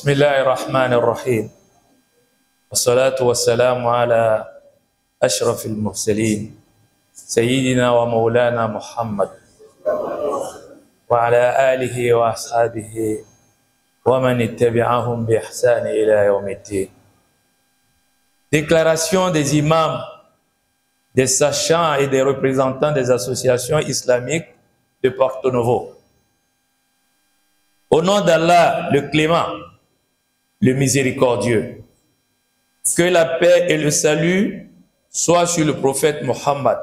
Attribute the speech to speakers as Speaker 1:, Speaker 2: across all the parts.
Speaker 1: بسم الله الرحمن الرحيم والصلاة والسلام على أشرف المرسلين سيدنا ومولانا محمد وعلى آله وأصحابه ومن اتبعهم بإحسان إلى يوم الدين. Déclaration des imams, des sachants et des représentants des associations islamiques de Porto Novo. Au nom d'Allah, le clément, le miséricordieux, que la paix et le salut soient sur le prophète Mohammed,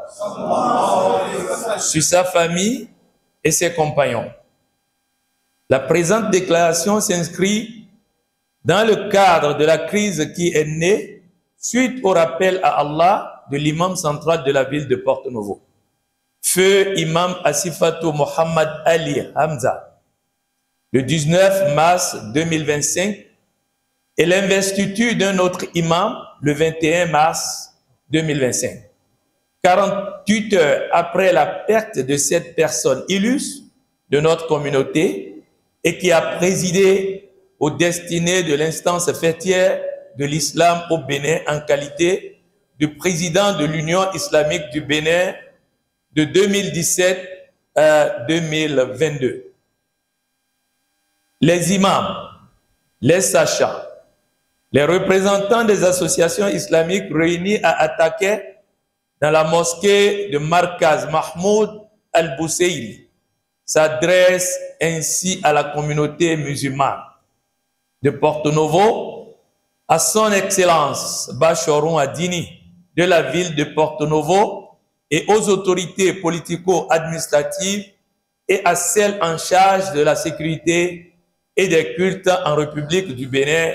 Speaker 1: sur sa famille et ses compagnons. La présente déclaration s'inscrit dans le cadre de la crise qui est née suite au rappel à Allah de l'imam central de la ville de Porto Novo, feu imam Asifatou Mohamed Ali Hamza, le 19 mars 2025, et l'investiture d'un autre imam le 21 mars 2025. 48 heures après la perte de cette personne illustre de notre communauté et qui a présidé aux destinées de l'instance fêtière de l'islam au Bénin en qualité de président de l'Union islamique du Bénin de 2017 à 2022. Les imams, les sachants, les représentants des associations islamiques réunis à attaquer dans la mosquée de Markaz Mahmoud Al-Bousseili s'adressent ainsi à la communauté musulmane de Porto Novo, à son excellence Bachoron Adini de la ville de Porto Novo et aux autorités politico-administratives et à celles en charge de la sécurité et des cultes en République du Bénin,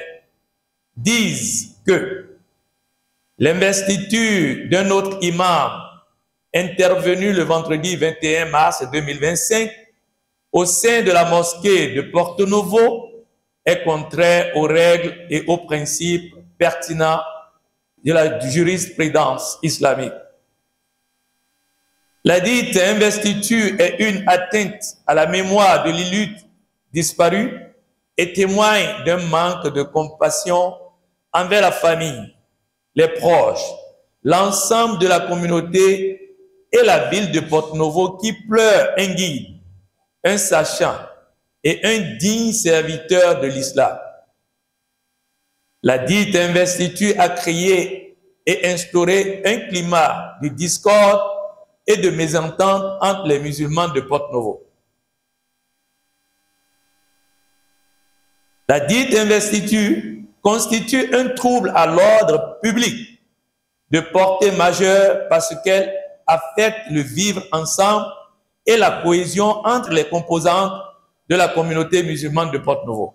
Speaker 1: disent que l'investiture d'un autre imam intervenu le vendredi 21 mars 2025 au sein de la mosquée de Porto Novo est contraire aux règles et aux principes pertinents de la jurisprudence islamique. La dite investiture est une atteinte à la mémoire de l'illustre disparu et témoigne d'un manque de compassion envers la famille, les proches, l'ensemble de la communauté et la ville de Porto Novo qui pleure un guide, un sachant et un digne serviteur de l'islam. La dite investiture a créé et instauré un climat de discorde et de mésentente entre les musulmans de Porto Novo. La dite investiture constitue un trouble à l'ordre public de portée majeure parce qu'elle affecte le vivre ensemble et la cohésion entre les composantes de la communauté musulmane de Porto Novo.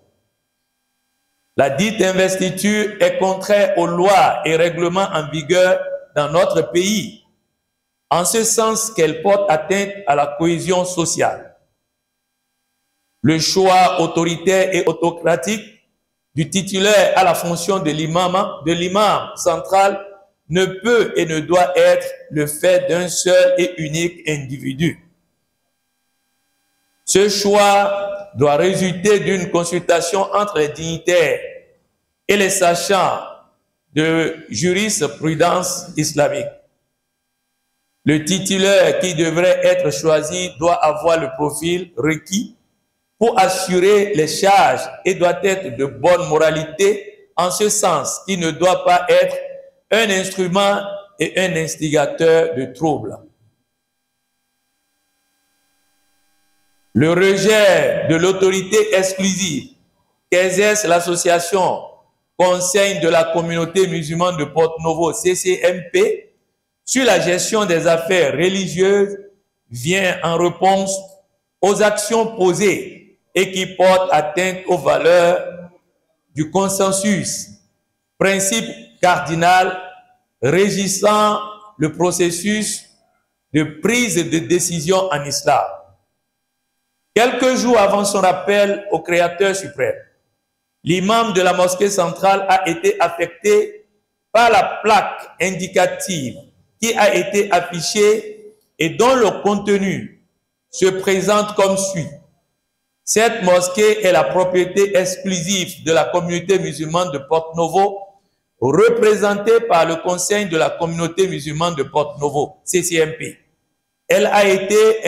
Speaker 1: La dite investiture est contraire aux lois et règlements en vigueur dans notre pays, en ce sens qu'elle porte atteinte à la cohésion sociale. Le choix autoritaire et autocratique du titulaire à la fonction de l'imam central ne peut et ne doit être le fait d'un seul et unique individu. Ce choix doit résulter d'une consultation entre les dignitaires et les sachants de jurisprudence islamique. Le titulaire qui devrait être choisi doit avoir le profil requis pour assurer les charges et doit être de bonne moralité, en ce sens qu'il ne doit pas être un instrument et un instigateur de troubles. Le rejet de l'autorité exclusive qu'exerce l'association Conseil de la communauté musulmane de Porto Novo, CCMP, sur la gestion des affaires religieuses vient en réponse aux actions posées et qui portent atteinte aux valeurs du consensus, principe cardinal régissant le processus de prise de décision en islam. Quelques jours avant son appel au Créateur suprême, l'imam de la mosquée centrale a été affecté par la plaque indicative qui a été affichée et dont le contenu se présente comme suit. Cette mosquée est la propriété exclusive de la communauté musulmane de Porto-Novo, représentée par le Conseil de la communauté musulmane de Porto-Novo, CCMP. Elle a été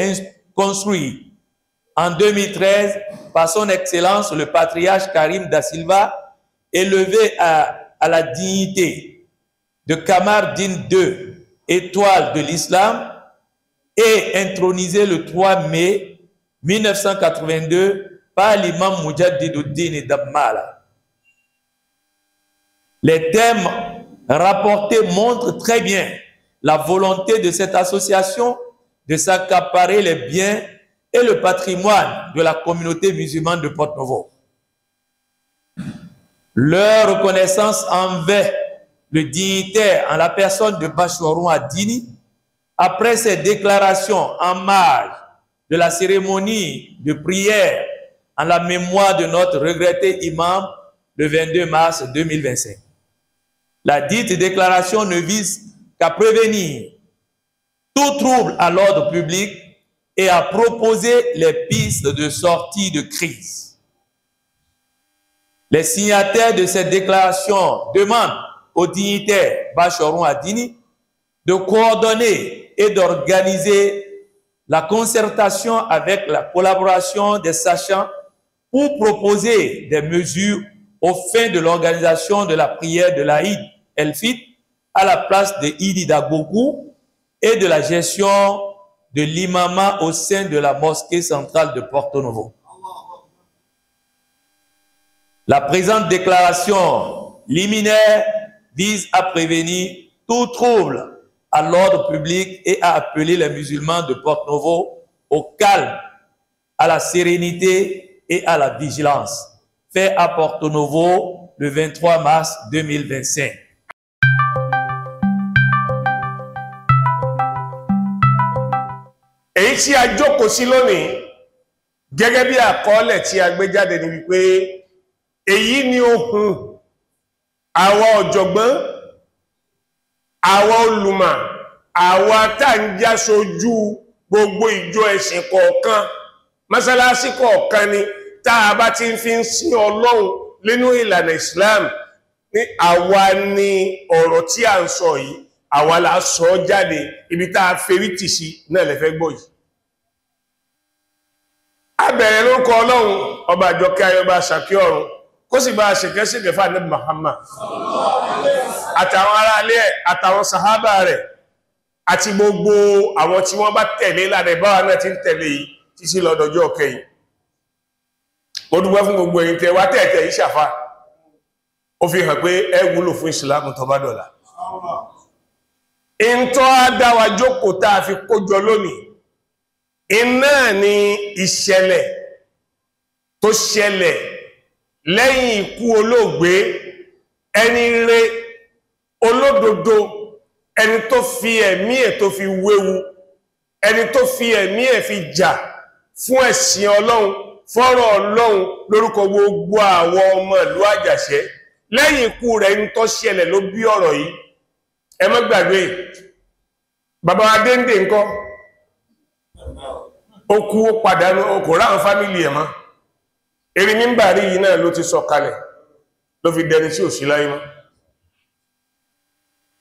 Speaker 1: construite en 2013 par son Excellence le patriarche Karim da Silva, élevé à la dignité de Kamardine II, étoile de l'islam, et intronisé le 3 mai 1982 par l'imam Mujaddiduddin Dammala. Les thèmes rapportés montrent très bien la volonté de cette association de s'accaparer les biens et le patrimoine de la communauté musulmane de Porto-Novo. Leur reconnaissance envers le dignitaire en la personne de Bachoron Adini, après ses déclarations en marge de la cérémonie de prière en la mémoire de notre regretté imam le 22 mars 2025. La dite déclaration ne vise qu'à prévenir tout trouble à l'ordre public et à proposer les pistes de sortie de crise. Les signataires de cette déclaration demandent aux dignitaires Bachoron Adini de coordonner et d'organiser la concertation avec la collaboration des sachants pour proposer des mesures aux fins de l'organisation de la prière de l'Aïd El-Fit à la place de Idi Dagougou et de la gestion de l'imama au sein de la mosquée centrale de Porto-Novo. La présente déclaration liminaire vise à prévenir tout trouble à l'ordre public et à appeler les musulmans de Porto-Novo au calme, à la sérénité et à la vigilance. Fait à Porto-Novo le 23 mars 2025.
Speaker 2: Èyí tí a jókòó sí lónìí gẹ́gẹ́ bí àkọọ́lẹ̀ tí a gbé jáde ní wípé èyí ni ohun àwọn ọ̀jọ̀gbọ́n, àwọn olùmọ̀, àwọn táǹjá sojú gbogbo ìjọ ẹ̀sìn kọ̀ọ̀kan, mọ́sálásí kọ̀ọ̀kan ni tá a bá ti fi ń sin Ọlọ́run nínú ìlànà Islam ní àwa ni ọ̀rọ̀ tí a ń sọ yìí àwa la sọ jáde, ibi tá a ferí tì sí náà lẹ fẹ́ gbọ́ yìí. A bẹ̀rẹ̀ lórúkọ Ọlọ́run ọba àjọkẹ́ ayọba àṣàkí ọ̀run kó sì bá ṣèkẹ́ṣèkẹ́ fún Ànábì Muhammad àtàwọn ará ilé ẹ̀ àtàwọn sàhábà rẹ̀ àti gbogbo àwọn tí wọ́n bá tẹ̀lé ládẹ báwa náà ti ń tẹ̀lé yìí títí lọ́dọjọ́ kẹyìn. Ó dúpẹ́ fún gbogbo ẹ̀yin tẹ́ wá tẹ̀ẹ̀tẹ̀ yìí ṣàfà, ó fi hàn pé ẹ wúlò fún ìsìlámù tó bá dọ̀la. Ìntọ́ adáwa jókòó tá a fi kójọ lónìí, iná ni ìṣẹ̀lẹ̀ tó ṣẹlẹ̀ lẹ́yìn ikú olóògbé ẹni rere olódodo, ẹni tó fi ẹ̀mí ẹ̀ tó fi wéwu, ẹni tó fi ẹ̀mí ẹ̀ fi jà fún ẹ̀sìn Ọlọ́run, fọ́rọ̀ Ọlọ́run lórúkọ gbogbo àwọn ọmọ ìlú Àjàṣẹ́. Lẹ́yìn ikú rẹ̀ ń tó ṣẹlẹ̀ ló bí ọ̀rọ̀ yìí. Ẹ má gbàgbé bàbá wa Déndé ńkọ́, ó kú ó pàdánù kò ráhùn fámílì ẹ̀ mọ́. Erin mímbàrí yìí náà ló ti sọ kalẹ̀ ló fi dẹni tí ò sí láyé mọ́.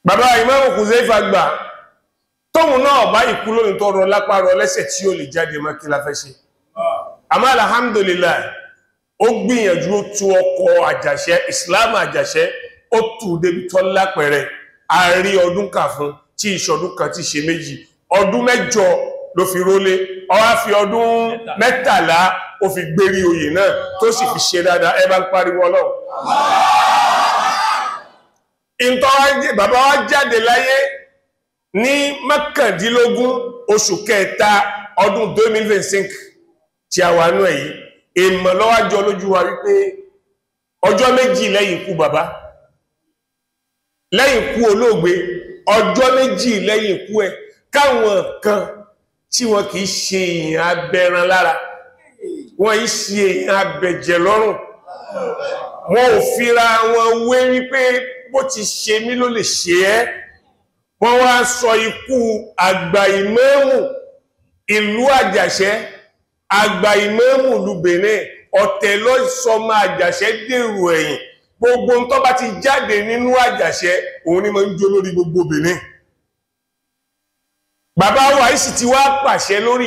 Speaker 2: Bàbá Ìmáàmù Kùzẹ́fà gbà tóhun náà bá ìkú lónìí tó rọ lápá rọ lẹ́sẹ̀ tí ó lè jáde mọ́ kí la fẹ́ ṣe. Àmọ́ alhamdulillah ó gbìyànjú ó tú ọkọ̀ Àjàṣẹ́, ìsìláàmù Àjàṣẹ́ ó tù débi tó lápẹẹrẹ. A rí ọdún kà fún tí ìṣọdún kan ti ṣe méjì, ọdún 8 ló fi rólé, ó wá fi ọdún 13 ó fi gbérí oyè náà tó sì fi ṣe dáadáa. Ẹ bá ń pariwo Ọlọ́run. Bàbá wa jáde láyé ní 19 oṣù kẹta ọdún 2025 tí a wà nú èyí. Èmọ̀ lọ́wájọ́ lójú wa wípé ọjọ́ méjì lẹ́yìn ikú bàbá, lẹ́yìn ikú olóògbé, ọjọ́ méjì lẹ́yìn ikú ẹ̀, káwọn kan tí wọ́n kìí ṣe èèyàn abẹran lára, wọ́n yìí ṣe èèyàn abẹ̀jẹ̀ lọ́rùn, wọ́n ò fira wọn wé wípé bó ti ṣe mí ló lè ṣe ẹ́. Wọ́n wá sọ ikú àgbà ìmáàmù ìlú Àjàṣẹ́, àgbà ìmáàmù ìlú Benin ọ̀tẹ̀ ló sọ ma Àjàṣẹ́ dèrò ẹ̀yìn gbogbo tó bá ti jáde nínú Àjàṣẹ́ òun ni máa ń jó lórí gbogbo Benin bàbá wa yìí sì ti wá pàṣẹ lórí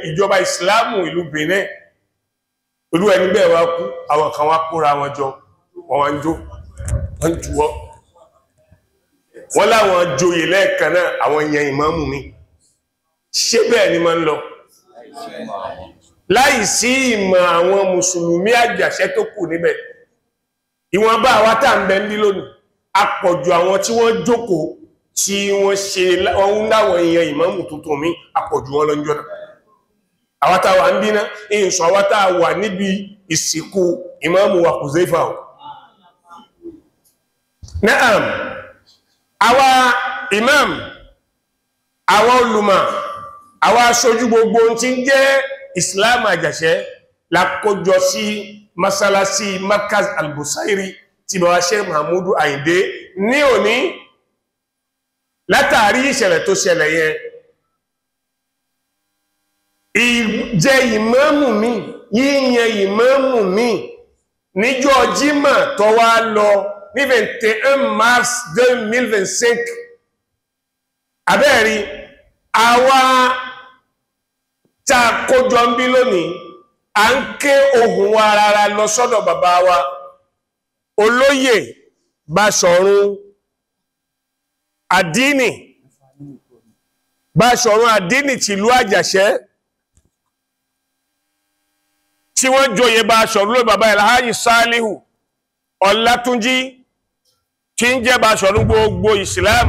Speaker 2: ìjọba ìsìláàmù ìlú Benin olú ẹni bẹ́ẹ̀ wá kú àwọn kan wá kóra wọn jọ wọ́n wá ń jó wọ́n ń juwọ́ wọ́n láwọn joyè lẹ́ẹ̀kan náà àwọn èèyàn ìmáàmù mi ṣé bẹ́ẹ̀ ni máa ń lọ láì sí ìmọ̀ àwọn mùsùlùmí Àjàṣẹ́ tó kù níbẹ̀ ìwọ̀nba àwa tá ń bẹ ní lónìí àpọ̀jù àwọn tí wọ́n jókòó tí wọ́n ṣe wọ́n láwọn èèyàn ìmáàmù tuntun mi àpọ̀jù wọn lọ jọ́nà àwa tá wà ń bí náà ìsọ àwa tá wà níbi ìsìnkú ìmáàmù wa Huzaifa Naam àwa imam àwa olùmọ̀ àwa aṣojú gbogbo tí ń jẹ́ Islam Àjàṣẹ́ lákójọ sí masalasi Markaz Al-Busairi tí bàbá Sheikh Mahmudu Àyìndé ní òní látàrí ìṣẹ̀lẹ̀ tó ṣẹlẹ̀ yẹn ìjẹ ìmáàmù mi yíyan ìmáàmù mi níjọ́ Jímọ̀ tó wá lọ ní 21 mars 2025 abẹ́rí àwa tá kójọ ń bí lónìí à ń ké ohùn wa rárá lọ sọ́dọ̀ bàbá wa olóyè Báṣọ̀run Àdínì Báṣọ̀run Àdínì tìlú Àjàṣẹ́ tí wọ́n joyè Báṣọ̀run lórí bàbá Alhaji Salihu Ọlátúnjí tí ń jẹ́ Báṣọ̀run gbogbo Islam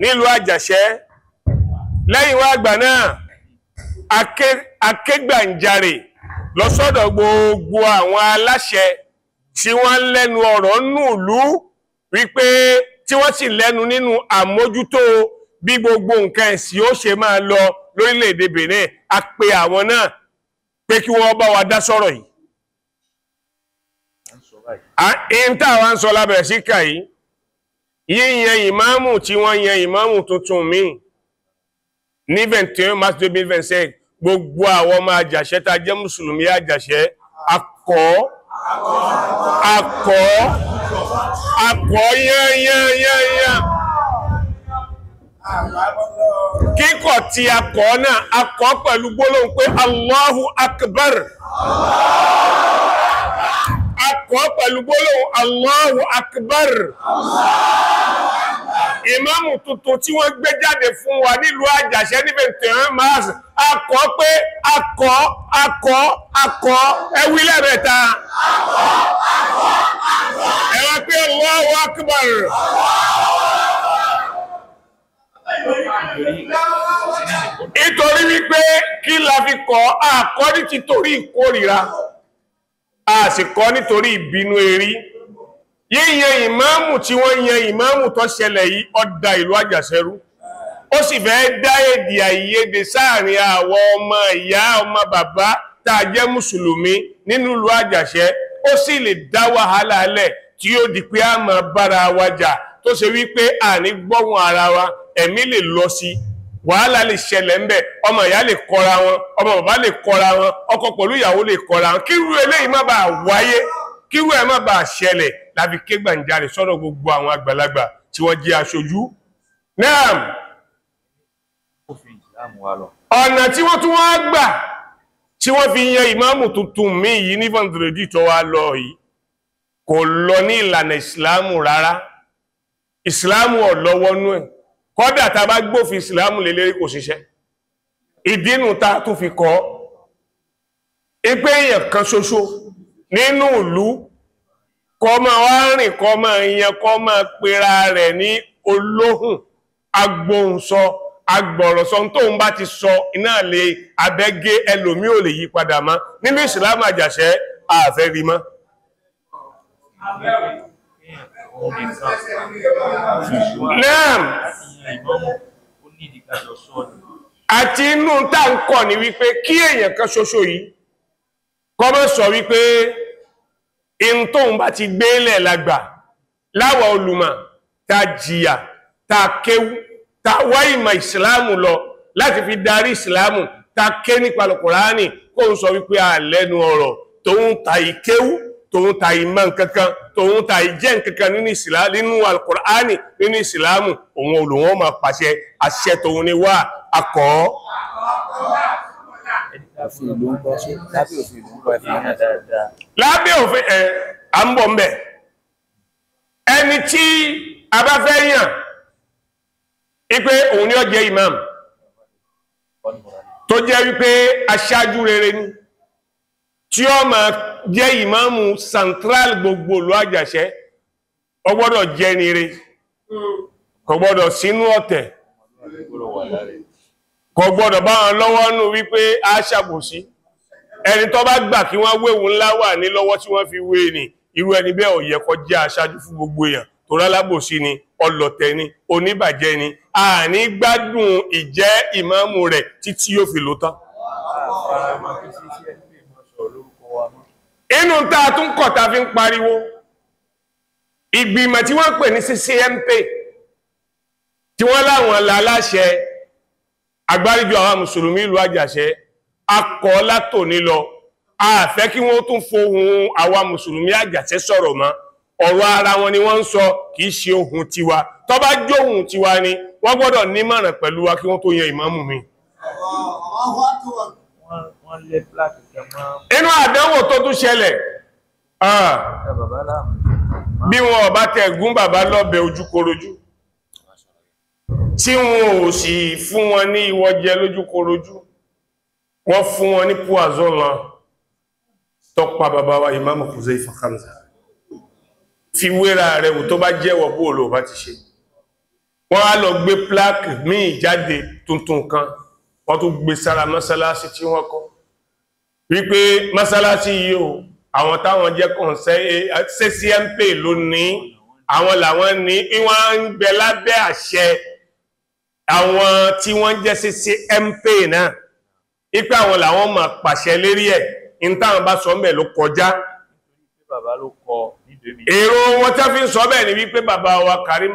Speaker 2: nílùú Àjàṣẹ́ lẹ́yìn wá àgbà náà akégbàǹjarè lọ sọ́dọ̀ gbogbo àwọn aláṣẹ tí wọ́n lẹ́nu ọ̀rọ̀ nùlú wípé tí wọ́n sì lẹ́nu nínú àmójútó bí gbogbo nǹkan ẹ̀sìn ó ṣe máa lọ lórílẹ̀-èdè Benin a pè àwọn náà pé kí wọ́n bá wa dá sọ̀rọ̀ yìí in táwa ń sọ lábẹ̀rẹ̀ síkà yìí yíyan ìmáàmù tí wọ́n yan ìmáàmù tuntun míì ní 21 mars 2025 gbogbo àwọn ọmọ Àjàṣẹ́ tá jẹ́ mùsùlùmí Àjàṣẹ́ akọ́ yán kíkọ̀ tí akọ́ náà akọ́ pẹ̀lú gbólóhùn pé Allahu Akbar akọ́ pẹ̀lú gbólóhùn Allahu Akbar ìmáàmù tuntun tí wọ́n gbé jáde fún wa nílùú Àjàṣẹ́ ní 21 mars akọ́ pé akọ́ ẹwí lẹ́mẹ̀ta ẹwà pé Allahu Akbar nítorí wípé kí la fi kọ́ akọ́ ní títorí ìkórìíra a sì kọ́ nítorí ìbínú erí yíyan ìmáàmù tí wọ́n yan ìmáàmù tó ṣẹlẹ̀ yìí ó dá ìlú Àjàṣẹ́ rú ó sì fẹ́ dá èdè àìyedè sáàrin àwọn ọmọ ìyá ọmọ bàbá tá a jẹ́ mùsùlùmí nínú ìlú Àjàṣẹ́ ó sì lè dá wàhálà alẹ̀ tí ó di pé a máa bára wa jà tó ṣe wípé àní gbọ́hùn ara wa ẹ̀mí lè lọ sí wàhálà lè ṣẹlẹ̀ ń bẹ̀ ọmọ ìyá lè kọra wọn ọmọ bàbá lè kọra wọn ọkọ pẹ̀lú ìyàwó lè kọra wọn kírú eléyìí má bàa wáyé kírú ẹ̀ má bàa ṣẹlẹ̀ láfi ké gbàǹjarè sọ́dọ̀ gbogbo àwọn àgbàlagbà tí wọ́n jẹ́ aṣojú náà ọ̀nà tí wọ́n tún wá gbà tí wọ́n fi yan ìmáàmù tuntun míì yìí ní Vendredi tó wá lọ yìí kò lọ ní ìlànà ìsìláàmù rárá ìsìláàmù ọ̀lọ́wọ́nú ẹ̀ kọ́dà tá bá gbófin ìsìláàmù lè lérí kò ṣiṣẹ́ ìdínú ta tún fi kọ́ ipé èèyàn kan ṣoṣo nínú ìlú kó máa wá rìn kó máa yan kó máa pera rẹ̀ ní olóhùn agbóhùnsọ agbọ̀rọ̀sọ tó ń bá ti sọ iná lè abẹ́gé ẹlòmí ò lè yí padà mọ́ nínú ìsìláàmù Àjàṣẹ́ àfẹ́ rí mọ́ Naam àti inú tá ń kọ́ ni wípé kí èèyàn kan ṣoṣo yìí kó má sọ wípé in tó ń bá ti gbélẹ̀ lágbà láwa olùmọ̀ tá jìyà tá kéwú tá wá ìmọ̀ ìsìláàmù lọ láti fi darí ìsìláàmù ta ké nípa Al-Qur'ani kó ń sọ wípé a lẹ́nu ọ̀rọ̀ tóun ta ìkéwú tóun ta ìmọ̀ nǹkankan tóun ta ìjẹ́ nǹkankan nínú ìsìlámù nínú Al-Qur'ani nínú ìsìlámù òun olùwọ́n máa pàṣẹ àṣẹ tóun ni wá akọ́ lábẹ́ òfin à ń bọ̀ ń bẹ̀ ẹni tí a bá fẹ́ yàn ipé òun ni ó jẹ́ imam tó jẹ́ wípé aṣáájú rere ni tí ó máa jẹ́ ìmáàmù central gbogbo ìlú Àjàṣẹ́ ó gbọ́dọ̀ jẹ́ nire kò gbọ́dọ̀ sínú ọ̀tẹ̀ kò gbọ́dọ̀ bá wọn lọ́wọ́ nù wípé a ṣàbòsí ẹni tó bá gbà kí wọ́n wéwu ńlá wà ní lọ́wọ́ tí wọ́n fi wé ní irú ẹni bẹ́ẹ̀ ò yẹ kó jẹ́ aṣáájú fún gbogbo èèyàn tó rálábòsí ni ọlọ̀tẹ̀ ni oníbàjẹ́ ni a ní gbádùn ìjẹ́ ìmáàmù rẹ̀ títí yóò fi lò tán inú tá a tún kọ̀ tá fi ń pariwo ìgbìmọ̀ tí wọ́n pè ní CCMP tí wọ́n láwọn láláṣẹ àgbáríjọ àwọn mùsùlùmí ìlú Àjàṣẹ́ akọ̀ látòní lọ a fẹ́ kí wọ́n tún fohùn àwa mùsùlùmí Àjàṣẹ́ sọ̀rọ̀ mọ́ ọ̀rọ̀ ara wọn ni wọ́n ń sọ kìí ṣe ohun tiwa tó bá jóhun tiwa ni wọ́n gbọ́dọ̀ nímọ̀ràn pẹ̀lú wa kí wọ́n tó yan ìmáàmù mi inú àdánwò tó tún ṣẹlẹ̀ bí wọn bá tẹ̀ gún bàbá lọ́bẹ̀ ojúkorojú tí wọn ò sì fún wọn ní ìwọ́jẹ lójúkorojú wọ́n fún wọn ní poison lọ tọ́pa bàbá wa Imam Huzaifa Hamza fi wéra rẹ̀ wò tó bá jẹ́wọ̀ bóòlò bá ti ṣe wọ́n á lọ gbé pláàkì míì jáde tuntun kan wọ́n tún gbé sára mọ́sálásí tí wọ́n kọ́ wípé mọ́sálásí yìí o àwọn táwọn jẹ́ kàn CCMP ló ní àwọn làwọn ní wọ́n ń bẹ lábẹ́ àṣẹ àwọn tí wọ́n jẹ́ CCMP náà ipé àwọn làwọn máa pàṣẹ lérí ẹ̀ in táwọn bá sọ mẹ́ ló kọjá èrò wọn tá fi ń sọ bẹ́ẹ̀ ni wípé bàbá wa Karim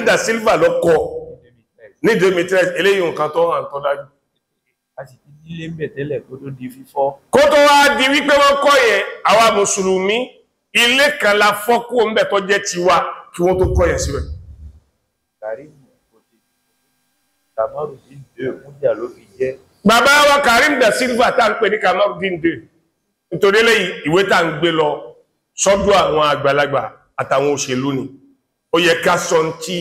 Speaker 2: Da Silva ló kọ ní 2013 eléyìí nǹkan tó hàn tó dájú
Speaker 1: ilé ń bẹ̀ tẹ́lẹ̀ kó tó di fífọ́.
Speaker 2: Kó tó wá di wípé wọ́n kọ́ yẹn àwa mùsùlùmí ilé kan la fọ́ kó ń bẹ̀ tó jẹ́ tiwa kí wọ́n tó kọ́ yẹn síbẹ̀.
Speaker 1: Kamarudin de mújà ló fi jẹ́.
Speaker 2: Bàbá wa Karim Da Silva tá ń pè ní Kamarudin de nítorí lẹ́yìn ìwé tá ń gbé lọ sọ́dọ̀ àwọn àgbàlagbà àtàwọn òṣèlú ni ó yẹ ká sọ tí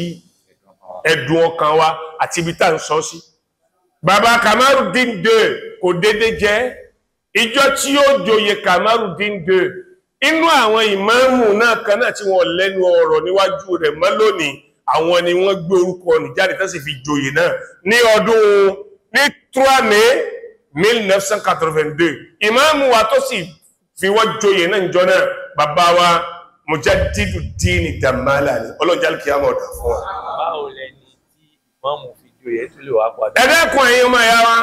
Speaker 2: ẹ̀dùn ọkàn wa àti ibi tá ń sọ sí. Bàbá Kamarudin de kò dédé jẹ́ ìjọ tí ó joyè Kamarudin de inú àwọn ìmáàmù náà kan náà tí wọ́n lẹ́nu ọ̀rọ̀ níwájú rẹ̀ mọ́ lónìí àwọn ni wọ́n gbé orúkọ ní jáde tó sì fi joyè náà ní ọdún ní 3 Mai 1982 ìmáàmù wa tó sì fi wọ́n joyè náà jọ náà bàbá wa Mujaddiduddin Damala ni ọlọ́jà kí á mọ̀ ọ̀dà fún wa.
Speaker 1: Báwo lẹni tí ìmáàmù fi joyè tó lè wá padà?
Speaker 2: Ẹ̀dẹ́kùn ẹ̀yin ọmọ ẹ̀yà wa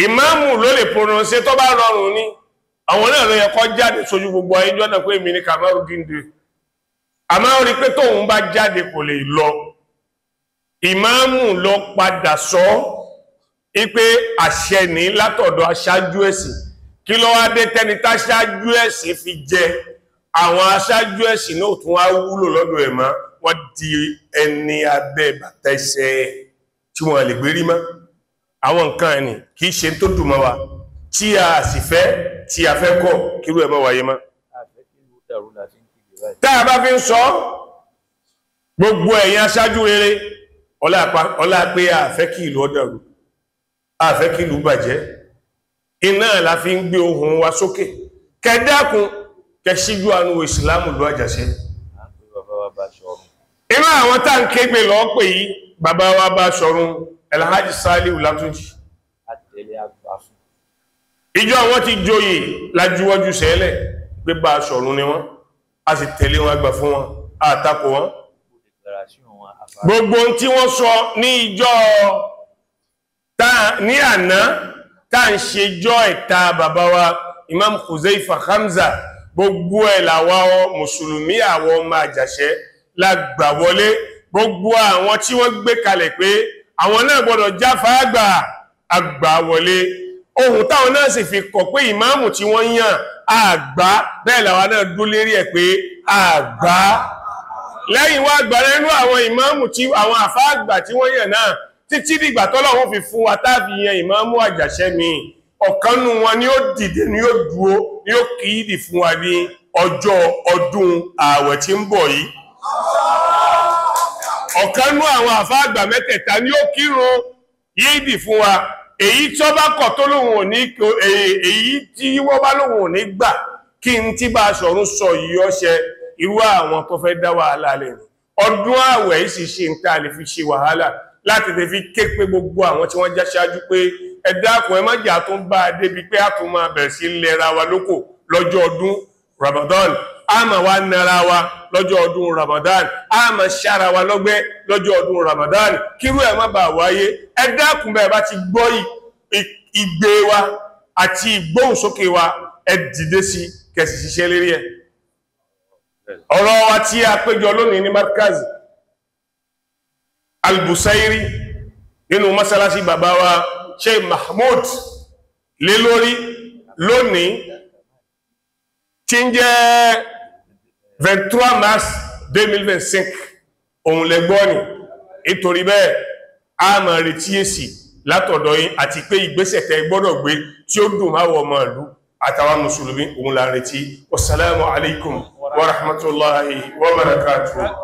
Speaker 2: ìmáàmù ló lè pronounce tó bá rọrùn ní àwọn náà ló yẹ kó jáde sójú gbogbo ayé jọ́nà pé èmi ní Kamarudin de àmọ́ ó rí pé tóun bá jáde kò lè lọ ìmáàmù lọ padà sọ ipé àṣẹ ní látọ̀dọ̀ aṣáájú ẹ̀sìn kí ló wá dé tẹ́ni táṣáájú ẹ̀sìn fi jẹ àwọn aṣáájú ẹ̀sìn náà tún wá wúlò lọ́dọ̀ ẹ̀ mọ́ wọ́n di ẹni abẹ́ bàtà ẹsẹ̀ tí wọ́n lè gbérí mọ́ àwọn nǹkan ẹni kìí ṣe tó dùn mọ́ wa tí a sì fẹ́ tí a fẹ́ kọ́ kírú ẹ̀ mọ́ wáyé mọ́ tá a bá fi ń sọ gbogbo ẹ̀yin aṣáájú rere ọlá pé a fẹ́ kí ìlú ọ̀dàrú a fẹ́ kí ìlú bàjẹ́ iná la fi ń gbé ohùn wa sókè kẹ́dákun kẹsíjú àánú ìsìlámù ló Àjàṣẹ́ inú àwọn tá ń kégbè lọ pè yí bàbá wa Báṣọ̀run Alhaji Saliu Látúnjì ìjọ àwọn ti joyè lájúwọ́jú sẹ́lẹ̀ pé Báṣọ̀run ni wọ́n a sì tẹ̀lé wọn gbà fún wọn àtakò wọn gbogbo tí wọ́n sọ ní ìjọ ní àná tá ń ṣe jọ ẹ̀ta bàbá wa Imam Huzaifa Hamza gbogbo ẹ̀ làwọn mùsùlùmí àwọn ọmọ Àjàṣẹ́ lágbà wọlé gbogbo àwọn tí wọ́n gbé kalẹ̀ pé àwọn náà gbọ́dọ̀ jáfà àgbà wọlé ohun táwọn náà sì fi kọ̀ pé ìmáàmù tí wọ́n yàn àgbà bẹ́ẹ̀ làwọn náà dúró lérí ẹ̀ pé àgbà lẹ́yìn wá àgbà nínú àwọn ìmáàmù tí àwọn àfá àgbà tí wọ́n yàn náà títí dìgbà tọ́lọ́run fi fún wa táàfi yan ìmáàmù àjàṣẹ́ mi ọ̀kanú wọn ni ó dìde ni ó dúró ni ó kìídì fún wa ní ọjọ́ ọdún ààwẹ̀ tí ń bọ̀ yìí ọ̀kanú àwọn àfá àgbà mẹ́tẹ̀ẹ̀ta ni ó kírun yídì fún wa èyí tó bá kọ̀ tó lóhun ò ní èyí tí wọ́n bá lóhun ò ní gbà kí n tí bá Ṣọ̀run sọ yìí ọṣẹ irú àwọn tó fẹ́ dá wàhálà lẹ̀ ọdún ààwẹ̀ yìí sì ṣe ń tà lè fi ṣe wàhálà láti lè fi ké pé gbogbo àwọn tí wọ́n já ṣáájú pé ẹ dákun ẹ má jà tó ń bá a débi pé a tún máa bẹ̀rẹ̀ sí lẹ́ra wa lóko lọ́jọ́ ọdún Ramadan a máa wá nara wa lọ́jọ́ ọdún Ramadan a máa ṣára wa lọ́gbẹ́ lọ́jọ́ ọdún Ramadan kírú ẹ̀ má bàa wáyé ẹ dákun bẹ́ẹ̀ bá ti gbọ́ ìgbé wa àti ìgbóhùnsókè wa ẹ dìde sí kẹsì ṣiṣẹ́ lérí ẹ̀ ọ̀rọ̀ wa tí a péjọ lónìí ní Markaz Al-Busairi nínú mọ́sálásí bàbá wa Sheikh Mahmoud lé lórí lónìí tí ń jẹ́ 23 mars 2025 òun lẹ́gbọ́ ni nítorí bẹ́ẹ̀ a máa retí èsì látọ̀dọ̀ yín àti pé ìgbésẹ̀ tẹ́ gbọ́dọ̀ gbé tí ó dùn máa wọ ọmọ ìlú àtàwọn mùsùlùmí òun la retí. Wassalamu alaikum wa rahmatullahi wa barakatuh.